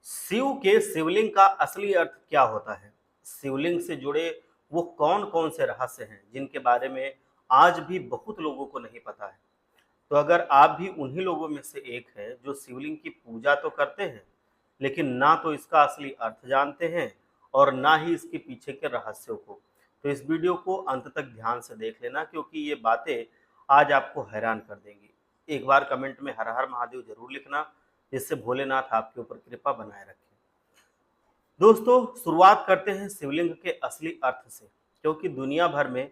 शिव के शिवलिंग का असली अर्थ क्या होता है? शिवलिंग से जुड़े वो कौन-कौन से रहस्य हैं जिनके बारे में आज भी बहुत लोगों को नहीं पता है? तो अगर आप भी उन्हीं लोगों में से एक हैं जो शिवलिंग की पूजा तो करते हैं, लेकिन ना तो इसका असली अर्थ जानते हैं और ना ही इसके पीछे के रहस्यों को, तो इस वीडियो को अंत तक ध्यान से देख लेना क्योंकि ये बातें आज आपको हैरान कर देंगी। एक बार कमेंट में हर हर महादेव जरूर लिखना, जिससे भोलेनाथ आपके ऊपर कृपा बनाए रखें। दोस्तों, शुरुआत करते हैं शिवलिंग के असली अर्थ से, क्योंकि दुनिया भर में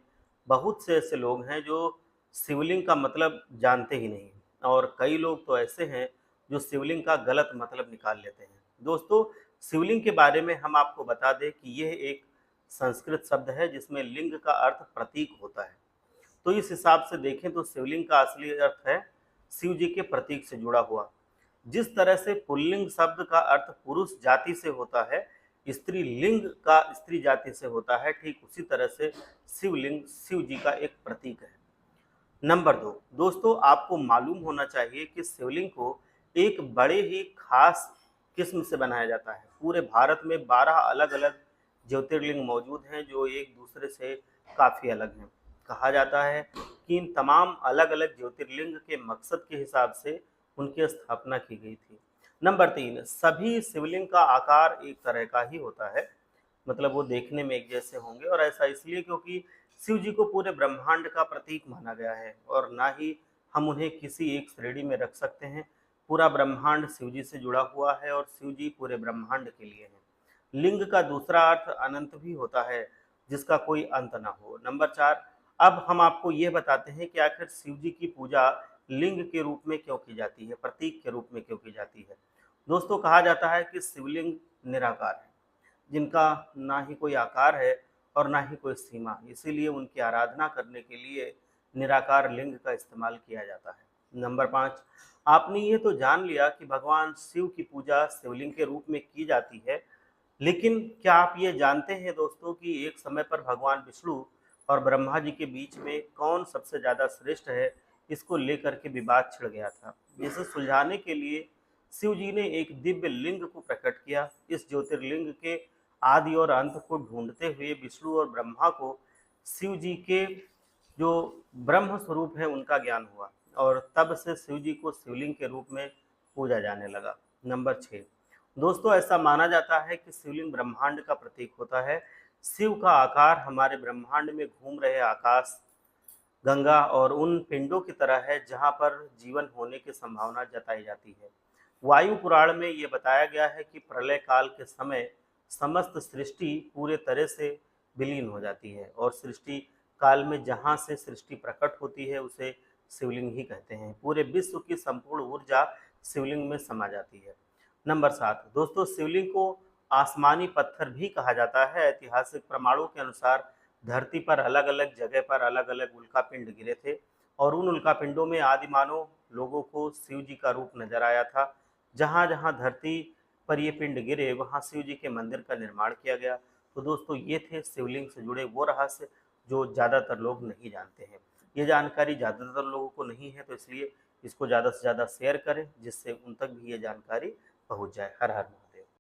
बहुत से ऐसे लोग हैं जो शिवलिंग का मतलब जानते ही नहीं, और कई लोग तो ऐसे हैं जो शिवलिंग का गलत मतलब निकाल लेते हैं। दोस्तों, शिवलिंग के बारे में हम आपको बता दें कि यह एक संस्कृत शब्द है जिसमें लिंग का अर्थ प्रतीक होता है। तो इस हिसाब से देखें तो शिवलिंग का असली अर्थ है शिव जी के प्रतीक से जुड़ा हुआ। जिस तरह से पुल्लिंग शब्द का अर्थ पुरुष जाति से होता है, स्त्रीलिंग का स्त्री जाति से होता है, ठीक उसी तरह से शिवलिंग शिव जी का एक प्रतीक है। नंबर 2, दोस्तों आपको मालूम होना चाहिए कि शिवलिंग को एक बड़े ही खास किस्म से बनाया जाता है। पूरे भारत में 12 अलग-अलग ज्योतिर्लिंग मौजूद हैं जो एक दूसरे से काफ़ी अलग हैं। कहा जाता है कि इन तमाम अलग-अलग ज्योतिर्लिंग के मकसद के हिसाब से उनकी स्थापना की गई थी। नंबर 3, सभी शिवलिंग का आकार एक तरह का ही होता है, मतलब वो देखने में एक जैसे होंगे, और ऐसा इसलिए क्योंकि शिव जी को पूरे ब्रह्मांड का प्रतीक माना गया है और ना ही हम उन्हें किसी एक श्रेणी में रख सकते हैं। पूरा ब्रह्मांड शिव जी से जुड़ा हुआ है और शिव जी पूरे ब्रह्मांड के लिए हैं। लिंग का दूसरा अर्थ अनंत भी होता है, जिसका कोई अंत ना हो। नंबर 4, अब हम आपको ये बताते हैं कि आखिर शिव जी की पूजा लिंग के रूप में क्यों की जाती है, प्रतीक के रूप में क्यों की जाती है। दोस्तों, कहा जाता है कि शिवलिंग निराकार है, जिनका ना ही कोई आकार है और ना ही कोई सीमा, इसीलिए उनकी आराधना करने के लिए निराकार लिंग का इस्तेमाल किया जाता है। नंबर 5, आपने ये तो जान लिया कि भगवान शिव की पूजा शिवलिंग के रूप में की जाती है, लेकिन क्या आप ये जानते हैं दोस्तों कि एक समय पर भगवान विष्णु और ब्रह्मा जी के बीच में कौन सबसे ज़्यादा श्रेष्ठ है, इसको लेकर के विवाद छिड़ गया था। जिसे सुलझाने के लिए शिव जी ने एक दिव्य लिंग को प्रकट किया। इस ज्योतिर्लिंग के आदि और अंत को ढूंढते हुए विष्णु और ब्रह्मा को शिव जी के जो ब्रह्म स्वरूप है उनका ज्ञान हुआ, और तब से शिव जी को शिवलिंग के रूप में पूजा जाने लगा। नंबर 6, दोस्तों ऐसा माना जाता है कि शिवलिंग ब्रह्मांड का प्रतीक होता है। शिव का आकार हमारे ब्रह्मांड में घूम रहे आकाश गंगा और उन पिंडों की तरह है जहाँ पर जीवन होने की संभावना जताई जाती है। वायु पुराण में ये बताया गया है कि प्रलय काल के समय समस्त सृष्टि पूरे तरह से विलीन हो जाती है, और सृष्टि काल में जहाँ से सृष्टि प्रकट होती है उसे शिवलिंग ही कहते हैं। पूरे विश्व की संपूर्ण ऊर्जा शिवलिंग में समा जाती है। नंबर 7, दोस्तों शिवलिंग को आसमानी पत्थर भी कहा जाता है। ऐतिहासिक प्रमाणों के अनुसार धरती पर अलग अलग जगह पर अलग अलग उल्कापिंड गिरे थे, और उन उल्कापिंडों में आदि मानव लोगों को शिव जी का रूप नजर आया था। जहाँ जहाँ धरती पर ये पिंड गिरे वहाँ शिव जी के मंदिर का निर्माण किया गया। तो दोस्तों ये थे शिवलिंग से जुड़े वो रहस्य जो ज़्यादातर लोग नहीं जानते हैं। ये जानकारी ज़्यादातर लोगों को नहीं है, तो इसलिए इसको ज़्यादा से ज़्यादा शेयर करें जिससे उन तक भी ये जानकारी पहुँच जाए। हर हर महादेव।